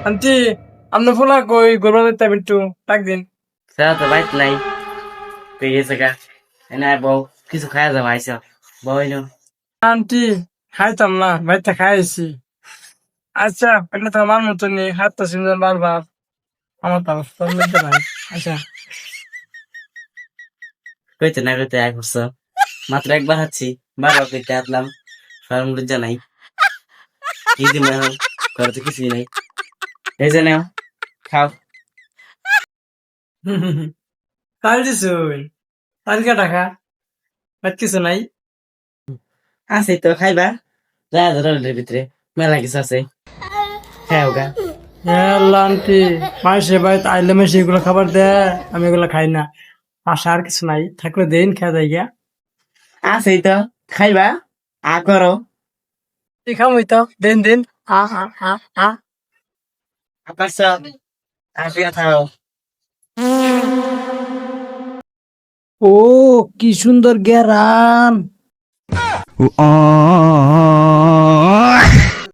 Aunty আপনার ফুলা কই ঘুরবার যেতে একটু ডাক দিন। স্যার তো বাইক নাই পেয়ে গেছে গা এনে বউ কিছু খাওয়া যাবো আইসো বই নো আন্টি খাইতাম না বাড়িতে খাইছি। আচ্ছা এটা তো আমার মতো নেই হাতটা সিমজন বারবার আমার তো অবস্থা মধ্যে নাই। আচ্ছা কইতে না কইতে এক করছো মাত্র একবার হাঁটছি বারবার কইতে হাঁটলাম সরম লজ্জা নাই কি দিম এখন ঘরে তো কিছুই নাই এই যে নেও খাও কাল দিছুন কালকে টাকা বাদ কিছু নাই। আছে তো খাইবা যা ধরের ভিতরে মেলা কিছু আছে খাও গা হ্যাঁ আন্টি মাসে বাড়িতে আইলে মাসে এগুলো খাবার দেয় আমি এগুলো খাই না। পাশে আর কিছু নাই থাকলে দিন খেয়ে দেয় গিয়া। আছে তো খাইবা আ করো তুই খামই তো দিন দিন আ আ আ আ। আবার সব আসিয়া থাও ও কি সুন্দর গেরান।